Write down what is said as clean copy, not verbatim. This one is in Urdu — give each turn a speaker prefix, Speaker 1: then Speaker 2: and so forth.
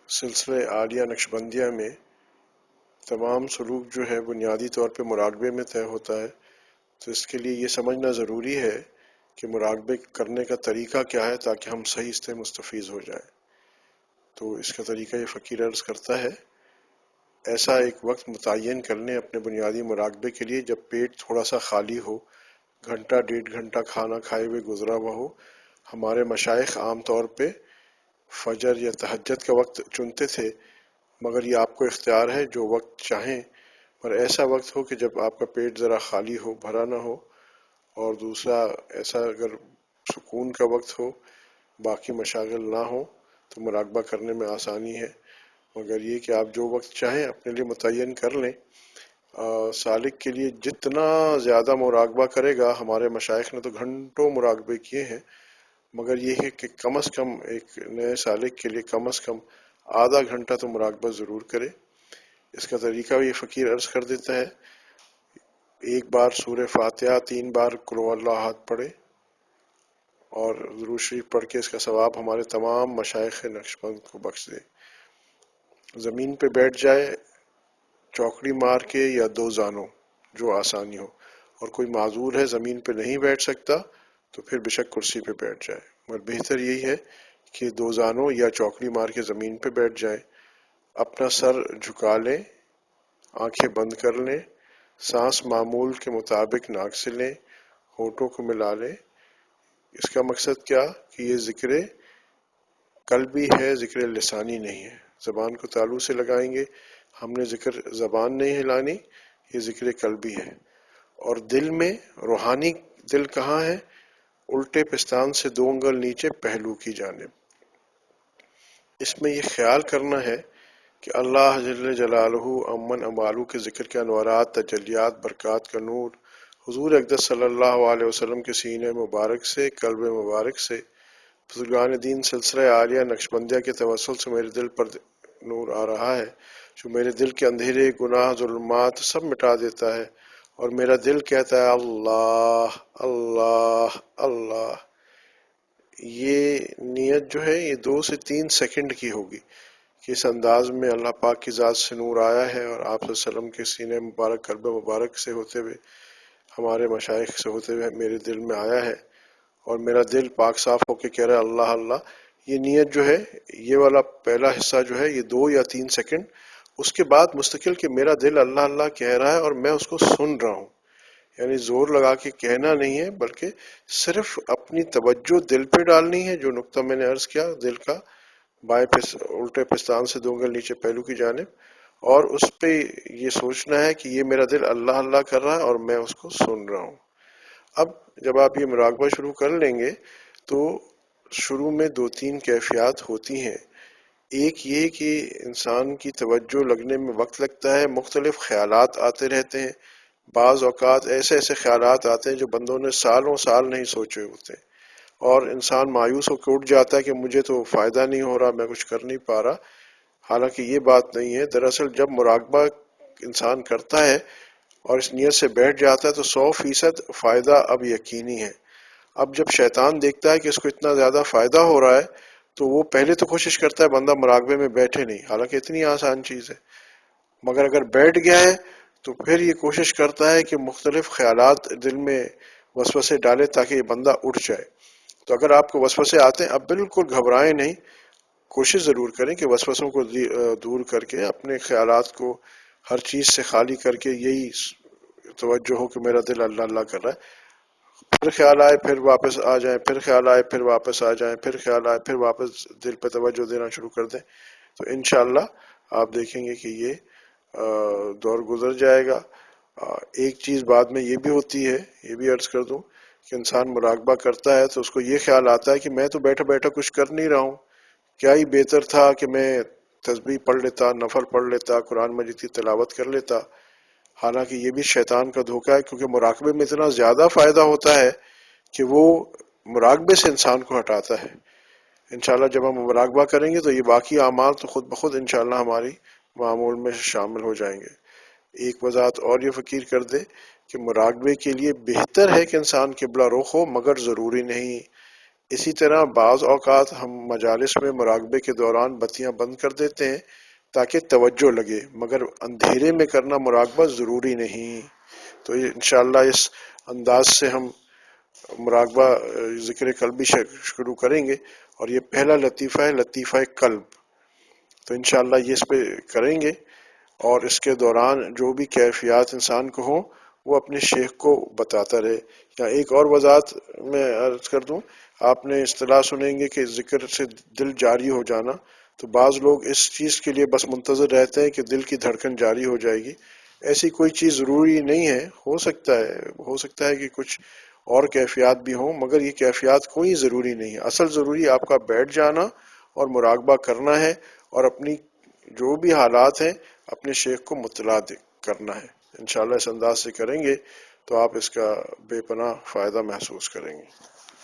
Speaker 1: سلسلہ عالیہ نقشبندیہ میں تمام سلوک جو ہے بنیادی طور پہ مراقبے میں طے ہوتا ہے، تو اس کے لیے یہ سمجھنا ضروری ہے کہ مراقبے کرنے کا طریقہ کیا ہے تاکہ ہم صحیح سے مستفیض ہو جائیں۔ تو اس کا طریقہ یہ فقیر عرض کرتا ہے، ایسا ایک وقت متعین کر لیں اپنے بنیادی مراقبے کے لیے جب پیٹ تھوڑا سا خالی ہو، گھنٹہ ڈیڑھ گھنٹہ کھانا کھائے ہوئے گزرا ہوا ہو۔ ہمارے مشائخ عام طور پہ فجر یا تہجد کا وقت چنتے تھے، مگر یہ آپ کو اختیار ہے، جو وقت چاہیں، پر ایسا وقت ہو کہ جب آپ کا پیٹ ذرا خالی ہو، بھرا نہ ہو، اور دوسرا ایسا اگر سکون کا وقت ہو، باقی مشاغل نہ ہو تو مراقبہ کرنے میں آسانی ہے۔ مگر یہ کہ آپ جو وقت چاہیں اپنے لیے متعین کر لیں۔ سالک کے لیے جتنا زیادہ مراقبہ کرے گا، ہمارے مشائخ نے تو گھنٹوں مراقبے کیے ہیں، مگر یہ ہے کہ کم از کم ایک نئے سالک کے لیے کم از کم آدھا گھنٹہ تو مراقبہ ضرور کرے۔ اس کا طریقہ یہ فقیر عرض کر دیتا ہے، ایک بار سورہ فاتحہ، 3 بار قل هو اللہ احد پڑھے اور درود شریف پڑھ کے اس کا ثواب ہمارے تمام مشائخ نقشبند کو بخش دے۔ زمین پہ بیٹھ جائے چوکڑی مار کے یا دو زانوں، جو آسانی ہو، اور کوئی معذور ہے زمین پہ نہیں بیٹھ سکتا تو پھر بشک کرسی پہ بیٹھ جائے، مگر بہتر یہی ہے کہ دو زانوں یا چوکڑی مار کے زمین پہ بیٹھ جائے، اپنا سر جھکا لیں، آنکھیں بند کر لیں، سانس معمول کے مطابق ناک سے لیں، ہونٹوں کو ملا لیں۔ اس کا مقصد کیا کہ یہ ذکر قلبی ہے، ذکر لسانی نہیں ہے۔ زبان کو تالو سے لگائیں گے، ہم نے ذکر زبان نہیں ہلانی، یہ ذکر قلبی ہے۔ اور دل میں روحانی دل کہاں ہے؟ الٹے پستان سے 2 انگل نیچے پہلو کی جانب۔ اس میں یہ خیال کرنا ہے کہ اللہ جل جلالہ امن امالو کے ذکر کے انوارات، تجلیات، برکات کا نور حضور اقدس صلی اللہ علیہ وسلم کے سینے مبارک سے، قلب مبارک سے، بزرگان دین سلسلہ عالیہ نقشبندیہ کے توسل سے میرے دل پر نور آ رہا ہے، جو میرے دل کے اندھیرے، گناہ، ظلمات سب مٹا دیتا ہے، اور میرا دل کہتا ہے اللہ اللہ اللہ۔ یہ نیت جو ہے یہ 2 سے 3 سیکنڈ کی ہوگی کہ اس انداز میں اللہ پاک کی ذات سے نور آیا ہے، اور آپ صلی اللہ علیہ وسلم کے سینے مبارک، قلب مبارک سے ہوتے ہوئے، ہمارے مشائخ سے ہوتے ہوئے میرے دل میں آیا ہے، اور میرا دل پاک صاف ہو کے کہہ رہا ہے اللہ اللہ۔ یہ نیت جو ہے، یہ والا پہلا حصہ جو ہے یہ 2 یا 3 سیکنڈ، اس کے بعد مستقل کہ میرا دل اللہ اللہ کہہ رہا ہے اور میں اس کو سن رہا ہوں، یعنی زور لگا کے کہنا نہیں ہے، بلکہ صرف اپنی توجہ دل پہ ڈالنی ہے، جو نقطہ میں نے عرض کیا دل کا، بائیں الٹے پستان سے 2 انگل نیچے پہلو کی جانب، اور اس پہ یہ سوچنا ہے کہ یہ میرا دل اللہ اللہ کر رہا ہے اور میں اس کو سن رہا ہوں۔ اب جب آپ یہ مراقبہ شروع کر لیں گے تو شروع میں 2-3 کیفیات ہوتی ہیں۔ ایک یہ کہ انسان کی توجہ لگنے میں وقت لگتا ہے، مختلف خیالات آتے رہتے ہیں، بعض اوقات ایسے ایسے خیالات آتے ہیں جو بندوں نے سالوں سال نہیں سوچے ہوتے، اور انسان مایوس ہو کے اٹھ جاتا ہے کہ مجھے تو فائدہ نہیں ہو رہا، میں کچھ کر نہیں پا رہا۔ حالانکہ یہ بات نہیں ہے، دراصل جب مراقبہ انسان کرتا ہے اور اس نیت سے بیٹھ جاتا ہے تو 100% فائدہ اب یقینی ہے۔ اب جب شیطان دیکھتا ہے کہ اس کو اتنا زیادہ فائدہ ہو رہا ہے تو وہ پہلے تو کوشش کرتا ہے بندہ مراقبے میں بیٹھے نہیں، حالانکہ اتنی آسان چیز ہے، مگر اگر بیٹھ گیا ہے تو پھر یہ کوشش کرتا ہے کہ مختلف خیالات دل میں وسوسے ڈالے تاکہ یہ بندہ اٹھ جائے۔ تو اگر آپ کو وسوسے آتے ہیں، اب بالکل گھبرائیں نہیں، کوشش ضرور کریں کہ وسوسوں کو دور کر کے اپنے خیالات کو ہر چیز سے خالی کر کے یہی توجہ ہو کہ میرا دل اللہ اللہ کر رہا ہے۔ پھر خیال آئے پھر واپس آ جائیں، پھر خیال آئے پھر واپس آ جائیں، پھر خیال آئے پھر واپس دل پہ توجہ دینا شروع کر دیں، تو انشاءاللہ آپ دیکھیں گے کہ یہ دور گزر جائے گا۔ ایک چیز بعد میں یہ بھی ہوتی ہے، یہ بھی عرض کر دوں کہ انسان مراقبہ کرتا ہے تو اس کو یہ خیال آتا ہے کہ میں تو بیٹھا بیٹھا کچھ کر نہیں رہا ہوں، کیا ہی بہتر تھا کہ میں تسبیح پڑھ لیتا، نفل پڑھ لیتا، قرآن مجید کی تلاوت کر لیتا۔ حالانکہ یہ بھی شیطان کا دھوکہ ہے، کیونکہ مراقبے میں اتنا زیادہ فائدہ ہوتا ہے کہ وہ مراقبے سے انسان کو ہٹاتا ہے۔ انشاءاللہ جب ہم مراقبہ کریں گے تو یہ باقی اعمال تو خود بخود انشاءاللہ ہماری معمول میں شامل ہو جائیں گے۔ ایک وضاحت اور یہ فقیر کر دے کہ مراقبے کے لیے بہتر ہے کہ انسان قبلہ رخ ہو، مگر ضروری نہیں۔ اسی طرح بعض اوقات ہم مجالس میں مراقبے کے دوران بتیاں بند کر دیتے ہیں تاکہ توجہ لگے، مگر اندھیرے میں کرنا مراقبہ ضروری نہیں۔ تو انشاءاللہ اس انداز سے ہم مراقبہ ذکر قلبی شروع کریں گے، اور یہ پہلا لطیفہ ہے، لطیفہ قلب۔ تو انشاءاللہ یہ اس پہ کریں گے، اور اس کے دوران جو بھی کیفیات انسان کو ہوں وہ اپنے شیخ کو بتاتا رہے۔ یا ایک اور وضاحت میں عرض کر دوں، آپ نے اصطلاح سنیں گے کہ ذکر سے دل جاری ہو جانا، تو بعض لوگ اس چیز کے لیے بس منتظر رہتے ہیں کہ دل کی دھڑکن جاری ہو جائے گی۔ ایسی کوئی چیز ضروری نہیں ہے، ہو سکتا ہے کہ کچھ اور کیفیات بھی ہوں، مگر یہ کیفیات کوئی ضروری نہیں ہے۔ اصل ضروری آپ کا بیٹھ جانا اور مراقبہ کرنا ہے، اور اپنی جو بھی حالات ہیں اپنے شیخ کو مطلع کرنا ہے۔ انشاءاللہ اس انداز سے کریں گے تو آپ اس کا بے پناہ فائدہ محسوس کریں گے۔